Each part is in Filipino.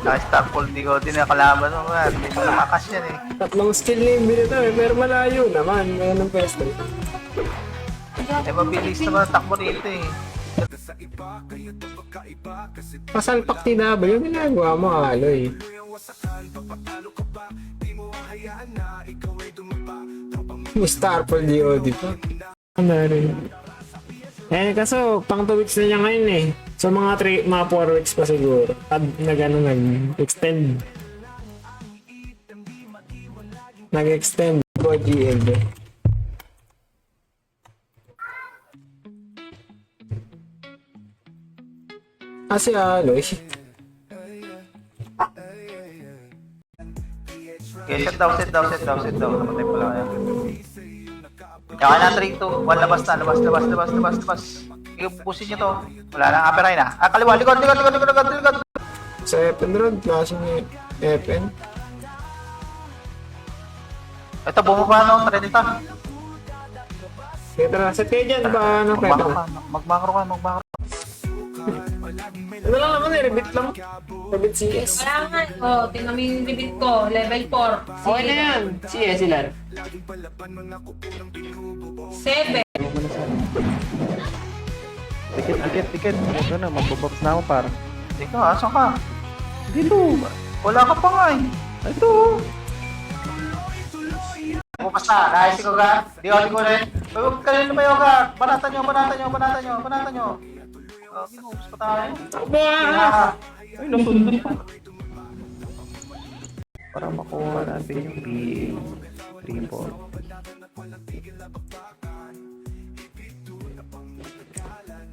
Naka-stackpole di ko din na kalaban mo nga. Hindi mo nakakas yan eh. Tatlong skill na yung binito eh, pero malayo naman. Ngayon ng pwesto. Eh mabilis naman ang takbo rito eh. Pasalpak tinaba yung ginagawa mo, Aloy. May Starfall DOD pa. Ano rin. Eh, kaso, pang 2 weeks na niya ngayon eh. So, mga 4 weeks pa siguro. At nag-extend. Nag-extend po GL. Si Aloy. Okay, set down. Namatay pala kaya. Kaya na 3, 2, 1, labas. Iupusin nyo to. Wala na, aperay na. Kaliwa, likod. Sa Epen Road, klase ni Epen. Ito, bumaba no, 30. Kaya set kayo dyan ba? Ano kayo? Magmakro ka. Ano lang naman eh, rebit lang. Rebit CS. Wala nga. Oh, tingnan mo yung limit ko. Level 4. Okay na yan. CS sila. 7. Tiket. Ito na, magbababs na ako para. Ikaw, asan ka? Dito. Wala ka pa nga eh. Ito. Bukas na, naayos ko ka. Di ko rin. Kanina ba yung ka? Banatan nyo. Binubos pa tayo. Ay, nasundot pa. Para makuha natin yung B3-4.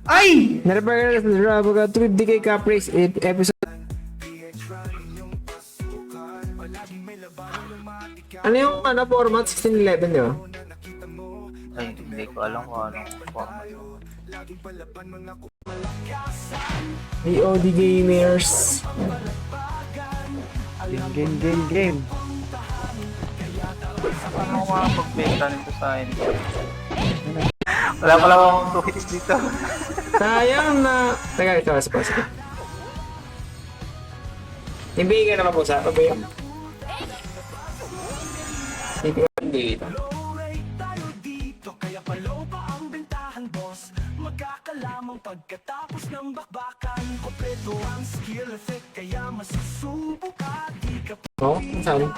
Ay! Narabagal sa Drabaga 250k cap race episode. Ano yung format 1611 di ba? Ay, hindi ko alam kung anong format. DOD Gamers. Game. Paano ko makapag-beta nito sa akin? Wala pala akong 2 hits dito. Sayang na... Teka, ito. Sige. Ibigay ka naman po sa ito, ba yun? Ibigay ka dito. Magkakalamang pagkatapos ng bakbakan, kompleto ang skill effect, kaya masusubok ka, di ka Oo, saan?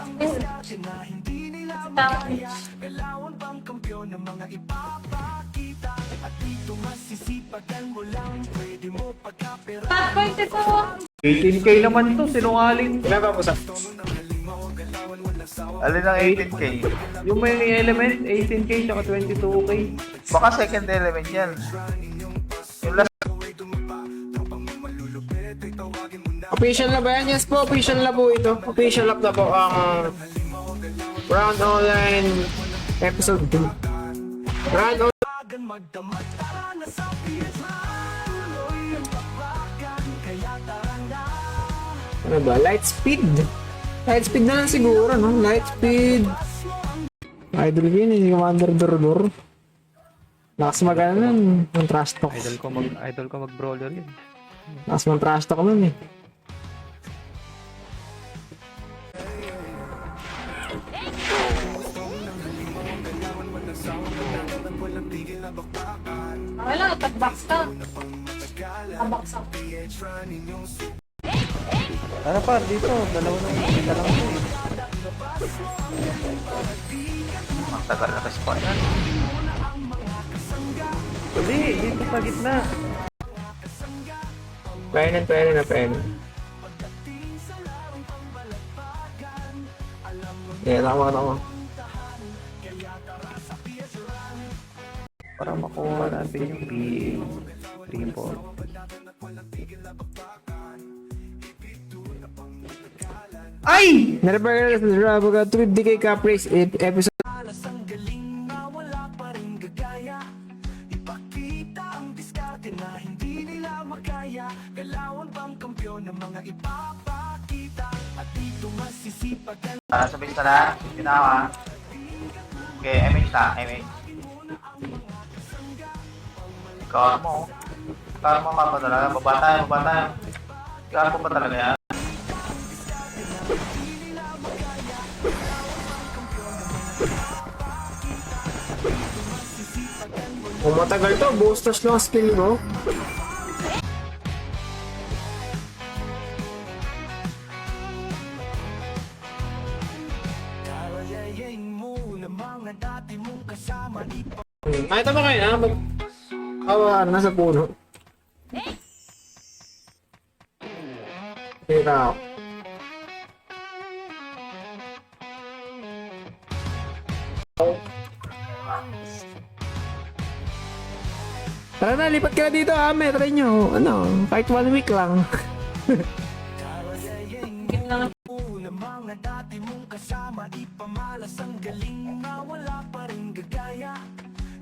na hindi nila makaya. Kailangan bang kampiyon ng mga ipapakita, at dito masisipagan mo lang, pwede mo pagkapera. Top point ito. 18k naman to, sinungaling. Ilan ba po sa? Alin ang 18k? Yung may element, 18k tsaka 22k. Baka second element yan. Yung last, Official na ba yan? Yes po, official na po ito. Official up na po ang Round Online Episode 2. Round Online. Ano ba? Light speed. Light speed na lang siguro, no? Light speed. Idol yun, hindi Commander Dordor. Lakas magana nun, ng trash talk. Idol ko mag-brawler yun. Lakas ng trash talk nun eh. Wala, tag-box ka. Tag-box ako. Ano pa, dito, dalawa lang ito eh. magtagal na respawn yan. Hindi, dito sa gitna. Pwede na. Yeah, tama. Para makuha natin yung B3-4. Ay! Narabagal sa Drabaga 250k cap race episode. Ang galing na wala pa rin gagaya, ipakita ang diskarte na hindi nila makaya. Kailangan bang kampiyon ng mga ipapakita, at dito masisipagan. Sa base na lang, pinawa. Okay, MH na, MH. Ikaw mo. Ikaw mo kapadala. Baba tayo. Gapo pa talaga yan. Kung matagal to, boosters lang skill mo. Kalayayin mo na mga dati mong kasama. Di pa Ay, tama kayo na. Nasa puno. Teka ako. Tara na, lipat ka dito, Ame. Try nyo. Ano, kahit 1 week lang. na mga dati mong kasama. Di pa malas ang galing na wala pa rin gagaya.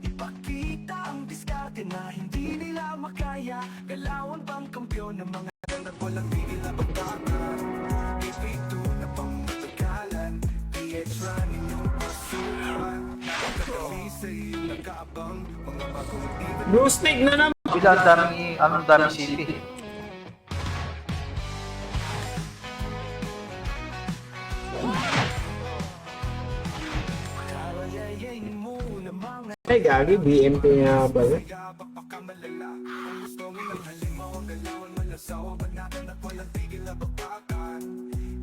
Ipakita ang diskarte na hindi nila makaya. Galawan bang kampyon ng mga walang tigil na pagkaka. Ipito na pang matagalan. PH running yung pasukan. Nakakagabi sa iyong nakaabang. Mga bagong tibay. Blue stick na naman. Bila, ang daming city. Kalayayin mo na mga Ay, gagi. BMP nga pala. pagkakamalala. Kung gusto mo ng halimaw ang galawan malasawa. Banatan at walang tigil na pagkakan.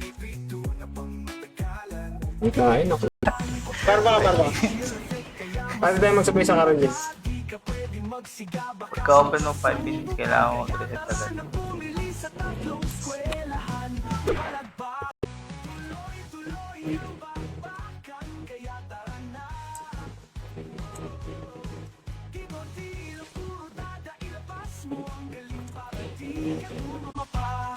Ipito na pang matagalan. Ay, kain ako. Barba. Paano tayo magsabay sa Karagin? Di ka pwede magsigaba. Pagka-open mo 5 minutes, kailangan mo mag-reset agad. Na bumili sa tatlong eskwelahan. Palagba. Tuloy-tuloy ang bakbakan. Kaya tara na. Kibotilo, puro dada. Ilabas mo ang galing para di ka bumapa.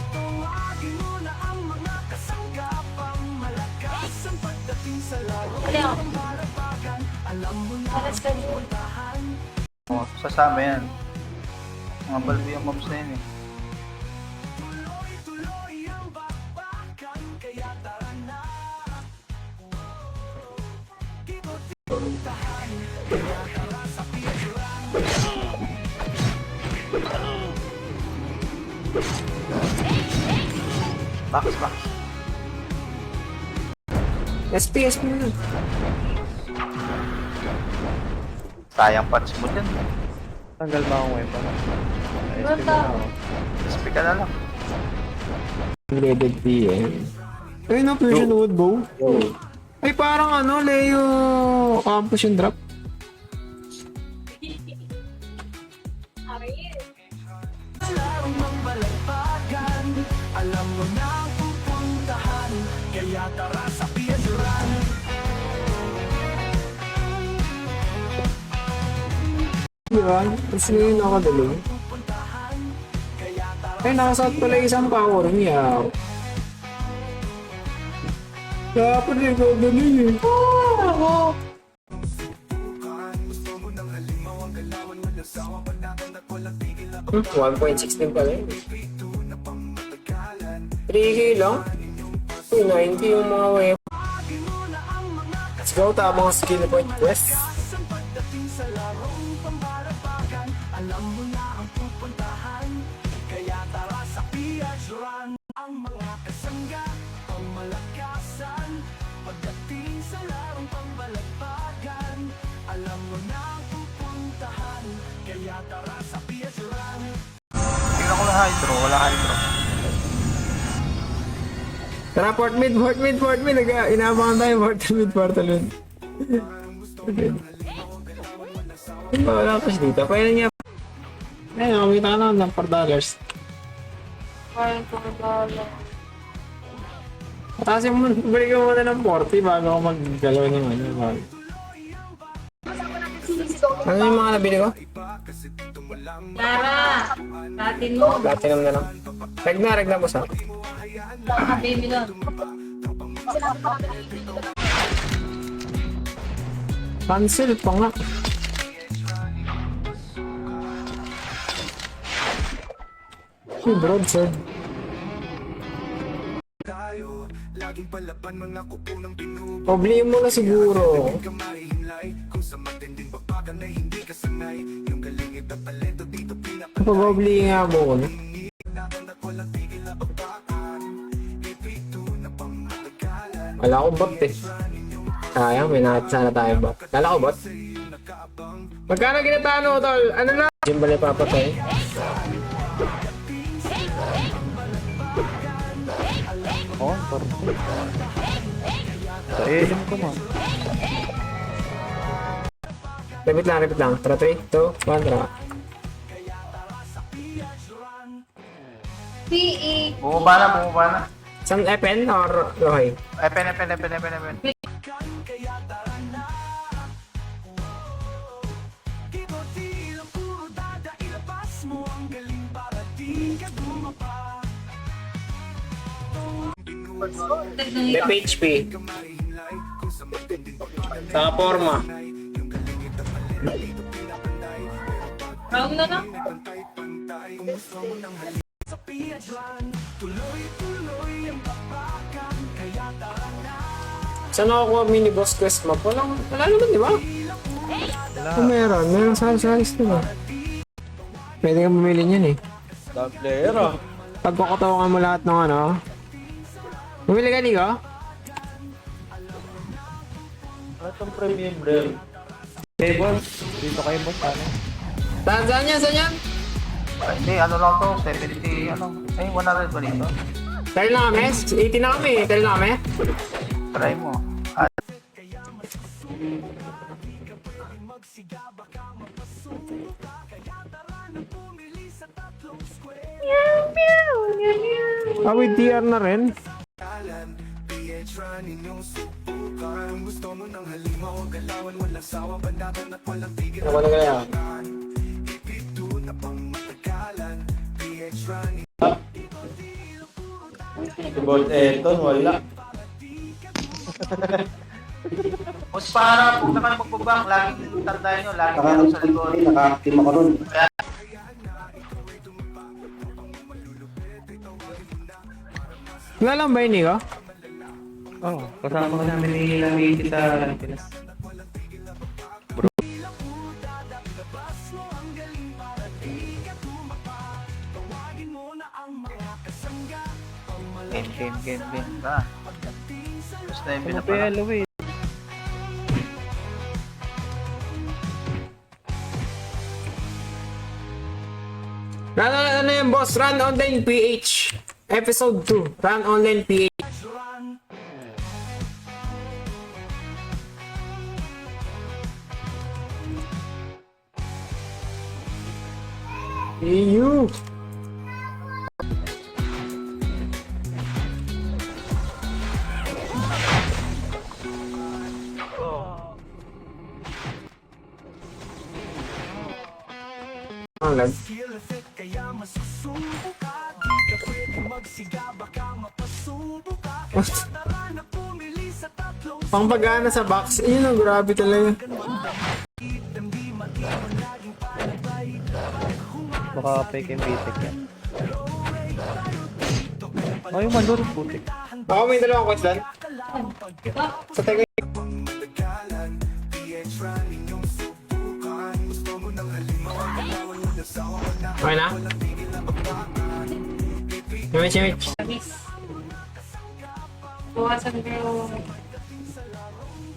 Tawagin mo na ang mga kasanggapang malakas ang pagdating sa laro. Leo. Ang balabagan, alam mo na ang puntahan. Oh, sasama yan. Mga balbi yung mobs na yun eh. Tuloy-tuloy ang bakbakan, kaya tara na. Puntahan, kaya tara sa pisuran. Box. SPS mo na. Sayang parts mo dyan. Tanggal ba akong weapon? Bata. Speak ka na lang. Graded PM. Ay, no, Fusion Wood Bow. Ay, parang ano, Leo Campus yung drop. Larong ng balagbagan, alam mo na ang pupuntahan, kaya tara sa pisuran. Di ba? Tapos ngayon nakadalo. Pupuntahan, kaya tara Ay, nakasat pala isang power niya. Dapat yung gagawin eh. Ako! Gusto mo ng halimaw ang galawan malasawa. Banatan at walang tigil na 1.16 pala yun. pagpito na pang matagalan. 3K lang? 290 yung mga weapon. Tawagin mo na ang mga Let's go, tamang skill point quest. kasan pagdating sa larong pambarabagan. Alam mo na ang pupuntahan, kaya tara sa PH Run. Ang mga kasangga, pamalakasan. Pagdating sa larong pambalagbagan, alam mo na ang pupuntahan, kaya tara sa PH Run. Tingnan ko na hydro. Wala hydro. Tara, Fort Mid. Inaabangan tayo, Fort Mid. Okay. Wala pa siya dito. Pwede niya. Ayun, nakamita ka na ng $4. Parang pagkakala. Patasin mo, balik mo muna ng 40 bago ako maggalaw ng ano. Ano yung mga nabili ko? Tara! Natin mo. Platinum na lang. Reg na po sa. Baby nun. Cancel pa nga. Si broadsword. Tayo, laging palaban mga kupo ng binubo. Problema mo na siguro. Ka mahihimlay, kung sa matinding papagan na hindi ka sanay. Yung galing at talento dito pinapa. Pag-obli nga mo. Wala akong bot eh. Sayang, may nakit sana tayong bot. Kala ko bot. Magkano ginatano, tol? Ano na? Gimbal ay papatay. Oh, torpe. Sa elim ko man. Repeat lang. Tara, 3, 2, 1, tara. PE. Bumaba na. Isang FN or Lohay? Epen. PHP. Saka forma. Round na lang. Saan nakukuha mini boss quest map? Wala naman, di ba? Kung meron sa list diba? Pwede kang bumili niyan eh. Dog player ah. Pagkakatawakan mo lahat ng ano. Bumili ka, Nico? Itong premium rare. Hey boss, dito kayo boss ano? Saan yan? Hindi, ano lang to, 70, ano. Ay, 100 ba dito? Try na kami? 80 na kami. Try na kami? Try mo. With DR na rin. Ako na kaya. Si Boss Eton, wala. Mas para kung na kayo magbabang, laging tandaan nyo, laging meron sa likod. Naka-active ako nun. Wala lang ba yun, Nico? Oh, kasama ko namin ni Lamiti sa Pinas. Game ba? Basta yung Ano pinapala. PLO eh? Ano yan, boss? Run Online PH. Episode 2. Run Online PH. EU. Ang lag. Pang pagana sa box. Ayun ang grabe talaga. Baka fake and bitek yan. Oh, yung malur, putik. Ako may dalawang question. Sa taga. Okay na? Image. Miss. Buwasan ko yung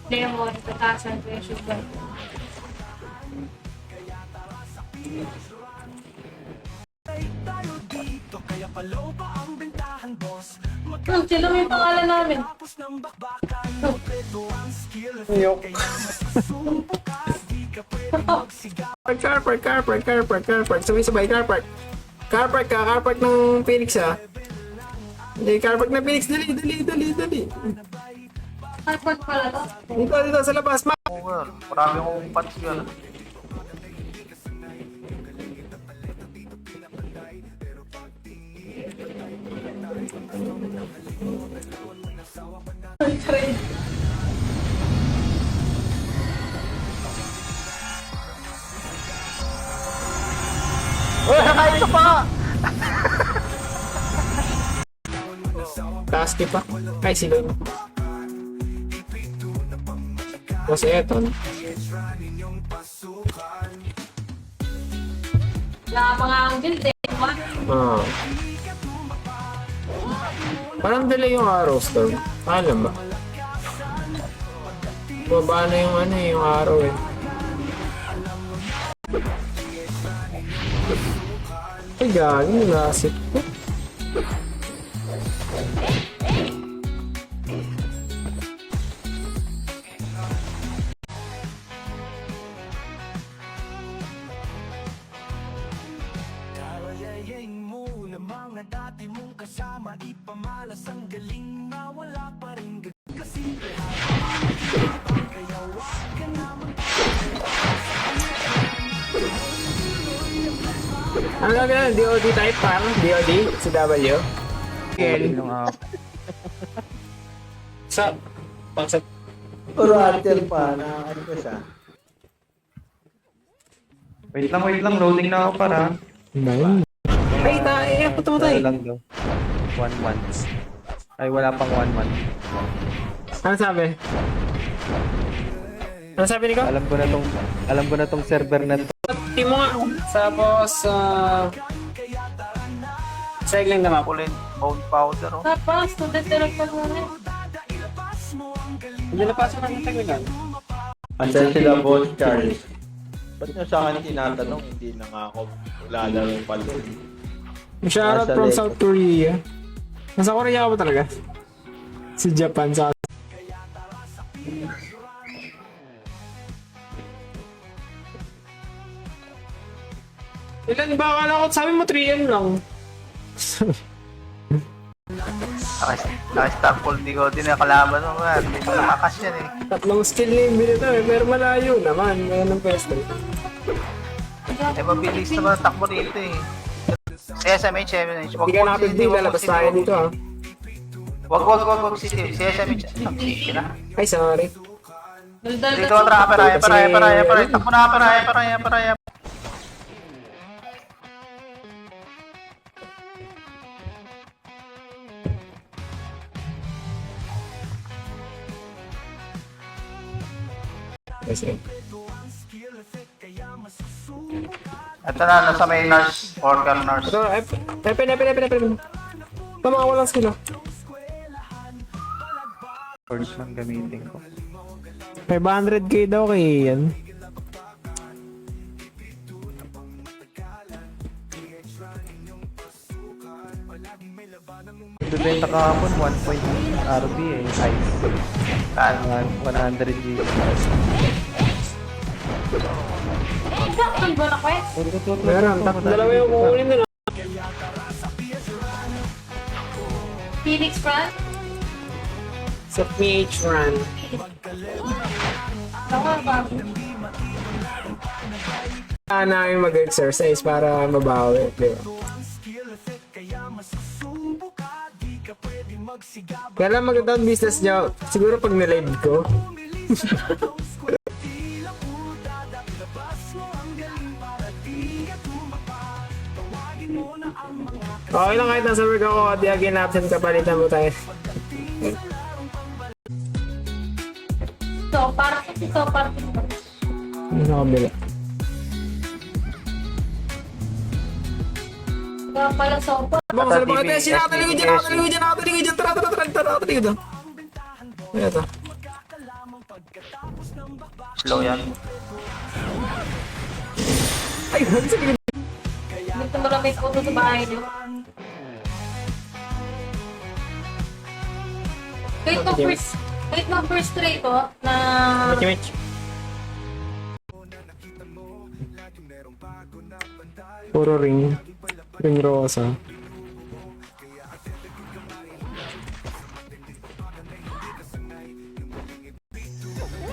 lemon, tatasan ko yung sugar. Sila may pangalan namin. Yok. Car park. Sabay-sabay, car park. Car park ng Phoenix ah. Hindi, car park ng Phoenix. Dali. Carport pala to. Dito sa labas. Over. Marami akong pants yun. Uy, nakaisa pa! Taski pa. Ay, sino? Boss Eton. Wala pa nga ang build eh. Diba? Ah. Parang delay yung araw, Storm. Alam ba? Baba na yung ano yung araw eh. Ay, gagi, nasip ko. Kalayayin mo na mga dati mong kasama, ipamalas ang galing na wala pa rin kasi kaya wag ka naman. Ano gagawin? DOD type parang? DOD? Si W? Sa pangsat. Puro alter pa, ano ko siya. Wait lang, loading na ako para. Nine. Ay, tayo. Puto mo tayo. lang daw. 1 month. Ay, wala pang 1 month. Ano sabi? Ano sabi ni ko? Alam ko na tong server na to. Team mo nga. Tapos, cycling naman. Kulin, bone powder. Oh. Tapos, student director mo rin. Hindi na pasok ng technical. Andiyan sila, Boss Charles. Ba't nyo sa akin tinatanong? Hindi na nga ako lalaro pala. Shoutout Nasa from Leyte. South Korea. Nasa Korea ka ba talaga? Si Japan sa... Ilan ba? Akala ko sabi mo 3M lang. Naka-starfall di ko din na kalaban mo nga. Hindi mo nakakas yan eh. Tatlong skill na yung binito eh. Pero malayo naman. Ngayon ng pwesto. Eh, mabilis naman ang takbo rito eh. Si SMH, SMH. Hindi ka nakapigdi. Lalabas tayo dito ah. Wag, City. Si SMH. City na. Ay, sorry. Daldal Dito ang traka, paraya. Takbo na, paraya. Kasi... Ito na, nasa may nurse, worker nurse. Ito, epen. Tama, walang skill ah. Forge lang gamitin ko. 500k daw kay yan. Bibenta kahapon 1.8 RB eh. Ice. 100 GB. Saan ba na quest? Meron, dalawa yung kukunin nila. Phoenix Front? Sa PH run. Ako ba? Namin mag-exercise para mabawi, di ba? Kaya lang maganda ang business niya, siguro pag nilive ko. Okay lang kahit nasa work ako, di again absent ka, palitan mo tayo. Ito, parang ito. Ano sa kabila? Kaya pala sopa. Baka sa labang ito, sinakataligod dyan, tara, nakataligod dyan. Ano ito? Slow yan. Ay, sa likod. Dito maraming puto sa bahay niyo. Kahit ng first tray to, na... Mitch. Puro ring rosa.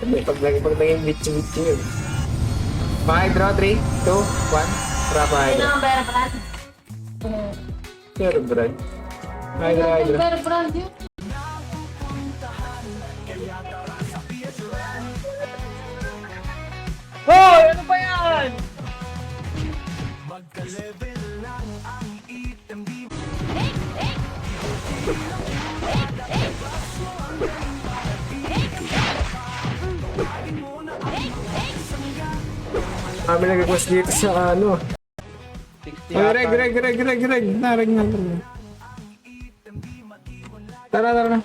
Pag naging bitch yun. Okay, draw 3, 2, 1. Trapa Ayun hydra. ang bear brand. Pero brad. Hydra. Bear brand yun. Hoy! Ano ba yan? Kami nag-request dito sa ano. 60 Ay, reg. Nareg na. Tara, tara.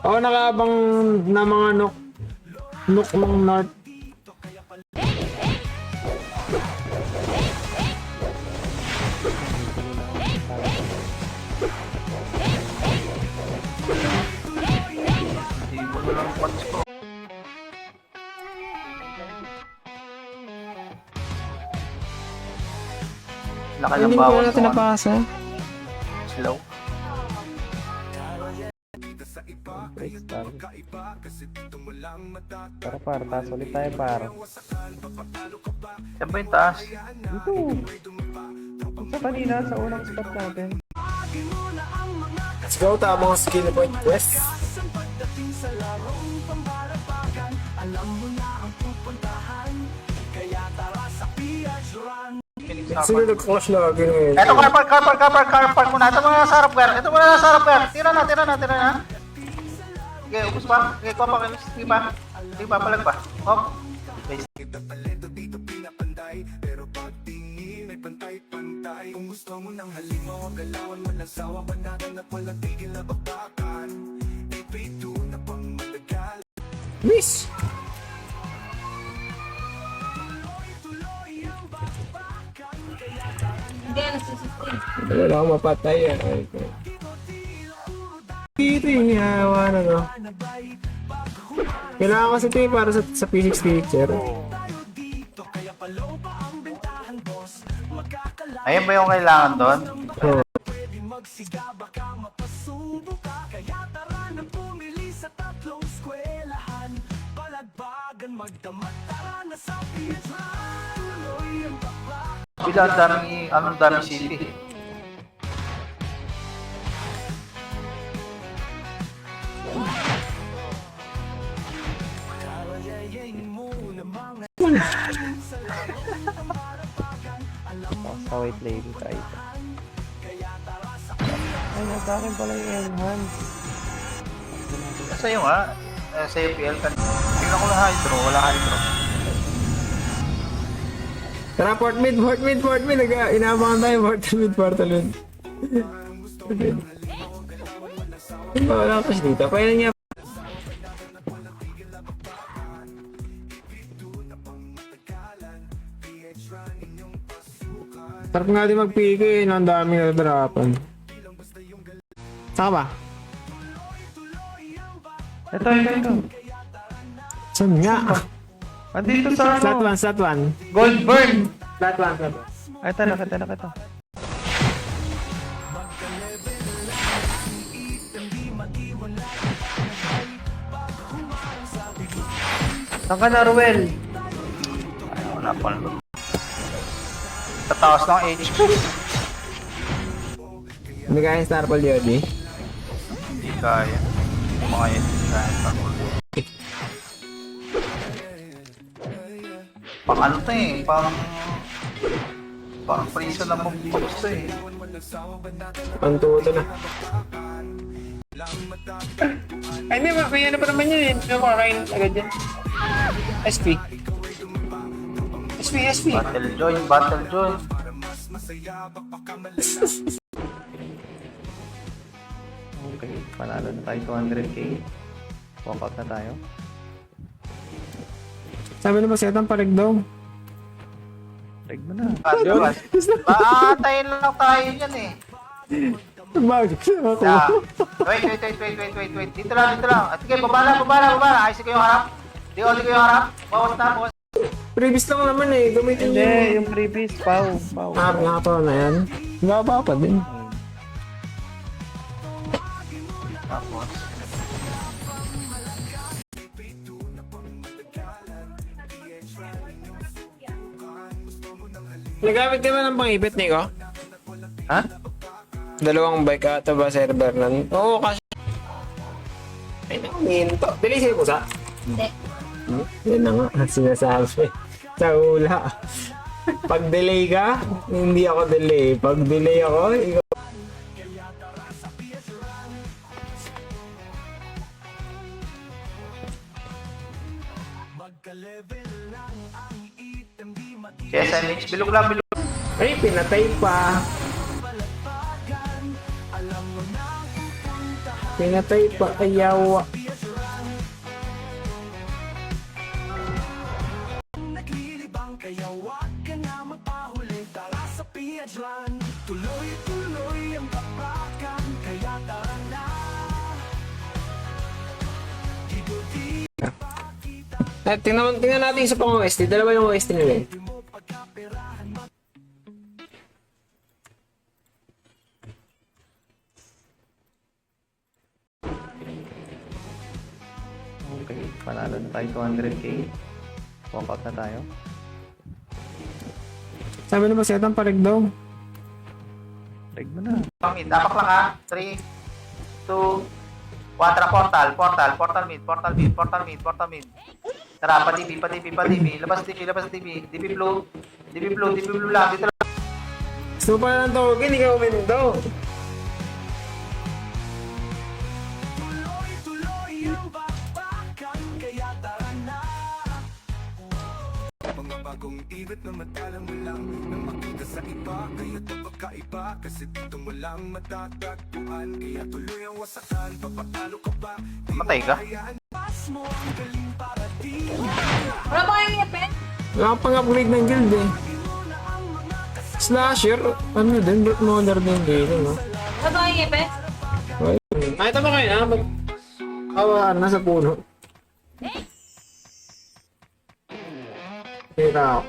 Ako nakaabang na mga nuk ng north. Hindi mo na lang punch ko. Laki ng Hindi ko bawas na natin mo. napasa. Slow. Para, taas ulit tayo, para. Saan ba yung taas? Ito. Sa kanina, sa unang spot natin. Let's go, tamang skill point quest. Sige, nag-clash lagi ngayon. Eto, car park muna. Ito muna nasa harap, Gar. Ito muna nasa harap, Gar. Tira na. Sige, ubus pa. Sige, kuha pa kayo. Sige pa, palag pa. Hop. Okay. Pero pagtingin ay pantay-pantay. Kung gusto mo ng halimaw, ang galawan mo ng sawa, banatan at walang tigil na bakbakan. Ipito na pang matagal. Miss! Hindi, nagsisistig. Wala akong mapatay yan. Dito yung hihawa na, no? Kailangan ko sa ito para sa physics teacher. Ayun ba yung kailangan doon? Oo. Magsiga baka mapasubo ka. Kaya tara na pumili sa tatlong eskwelahan. Palagbagan magdamag, tara na sa Pietran. Tuloy ang bakla. Bila, ang dami city. Sa white lady tayo. Ay, sa akin pala yung enhance. Sa'yo nga. Sa'yo PL ka. Tingnan ko na hydro. Wala hydro. Tara, Fort Mid. Inaabangan tayo, Fort Mid. Wala ko siya dito. Pwede niya. Sarap nga din mag-PK eh. Ang daming natarapan. Saka ba? Ito. Saan nga? Andito sa ano? Slot 1. Gold burn! Slot 1. Ay, ito. Saan ka na, Ruel? Wala pa. Tatawas ng HP. Hindi kaya Star Ball yun eh. Hindi kaya. Yung mga yun. Pang ano to eh. Pang prison na mong gusto eh. Pantuto na. Ay, may ano pa naman yun eh. Ano makakain agad yan? SP. Battle join. Okay, panalo na tayo 200k. Walkout na tayo. Sabi na ba siya itong palig daw? Reg mo na. Maatayin lang tayo dyan eh. Bakit ako? Yeah. Wait. Dito lang. At sige, baba na. Ayos ko yung harap. Di ko yung harap. Bawas na. Previous lang naman eh. Gamitin Hindi, yung... yung previous, pau. Nga pa na yan. Nga pa din. Tapos. Nagamit ka ba ng pangipit, Nico? Ha? Dalawang bike ata ba server nun? Oo, kasi... Ay, nakaminto. Delay sa'yo ko sa? Hindi. Yan na nga, sinasabi. Sa hula. Pag delay ka, hindi ako delay. Pag delay ako, ikaw... Kaya SMH, bilog lang. Ay, pinatay pa. Pinatay pa ayawa. Naglilibang kaya wag ka na magpahuli. Tara sa Piadran, tuloy-tuloy ang tapakan. Kaya tara na. Di Tingnan natin sa pang OST. Dalawa yung OST nila eh. mo pagkaperahan. Okay, panalo na tayo 200k. Walk out na tayo. Sabi na ba siya itang parig daw? Reg mo na. Mid, dapak lang ha. 3, 2, 4, portal mid. Tara, pa DB. Labas DB. DB blue lang. Dito lang. Gusto mo pa ng token, ikaw daw. Tuloy-tuloy ang bakbakan. Kaya tara na. Mga bagong ibit na matalang mo lang nang makita sa iba. Kaya ito pagkaiba. Kasi dito mo lang matatagpuan. Kaya tuloy ang wasakan. Papatalo ka ba? Di Matay ka? hayaan. Pas mo ang galing para di Wala ba kayong ipin? Wala kang pang-upgrade ng guild eh. Slasher, ano din, Brute Mother din dito, no? Wala ba kayong ipin? Nakita ba kayo na? Awa, nasa puno. Tira ako.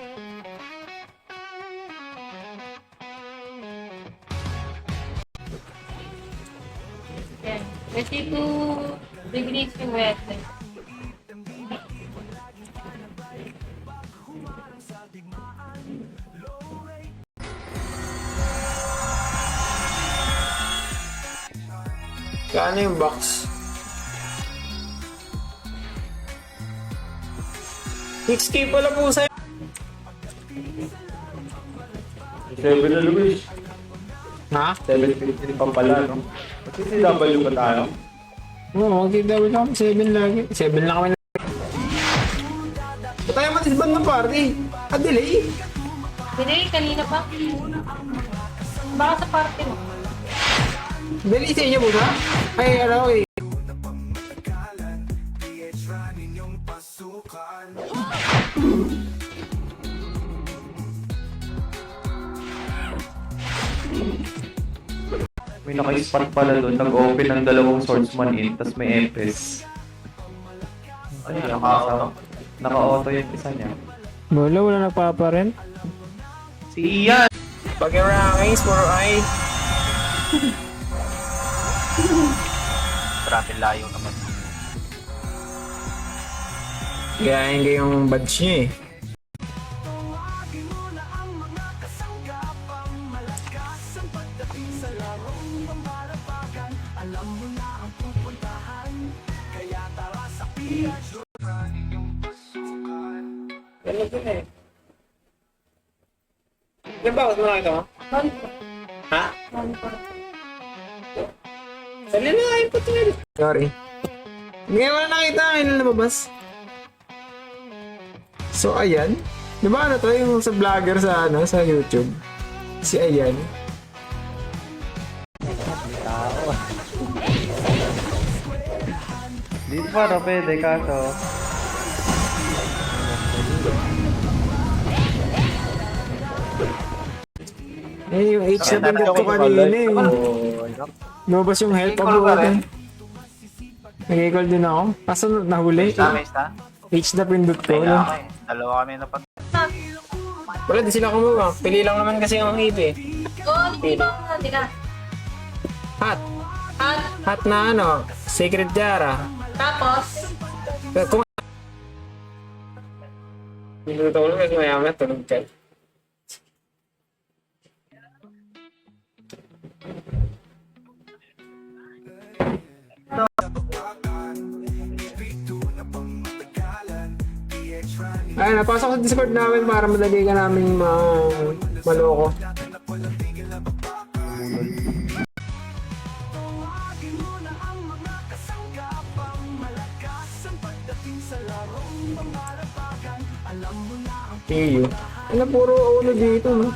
Yan. Ready to release yung wetland. Kano yung box? 6K pala po sa'yo. 7 na Luis. Ha? 750 pa pala, no? CCW ba tayo? Oo, magkita ko lang. 7 lagi. 7 lang kami. Ba't tayo matisban ng party? Ah, delay? Delay, kanina pa. Baka sa party mo. Delay sa inyo, busa? Ay, ano eh. May naka-spot pala doon. Nag-open ng dalawang swordsman in, tas may Epes. Ay, naka-auto yung isa niya. Wala nagpaparent. Si Ian! Pag yung rankings, puro ay. Grabe layo naman. Gayahin kayong badge niya eh. Tawagin mo na ang mga kasanggapang malakas ang pagdating sa larong pambalapakan. Alam mo na ang pupuntahan. Kaya tara sa Piadran, inyong pasukan. Ganun din eh. Ilan ba? Gusto mo nakita mo? Ha? Sali na, input nyo. Sorry. Ngayon wala nakita, ngayon na lumabas. So, ayan. Di ba ano to, yung sa vlogger sa ano, sa YouTube? Si Ayan. Di pa na pwede kaso. Eh, yung H na pindot ko kanina eh. Lumabas yung help Recall ka rin? Nag-recall din ako. Kaso nahuli. Mista? H na pindot ko. Kaya ako eh. Dalawa kami na pag... Wala, di sila kumuha. Pili lang naman kasi ang hit eh. Oo, hindi ba? Hindi ka. Hot. At Hot na ano, Sacred Jara. tapos, Kung... Minuto ko lang kasi maya-maya tulog ka. Ay, napasok sa Discord namin para madali ka namin maloko. Tawagin mo na ang mga kasanggapang malakas ang pagdating sa larong pambalapakan. Alam mo na ang Tiyo. Ano, puro ulo dito, no?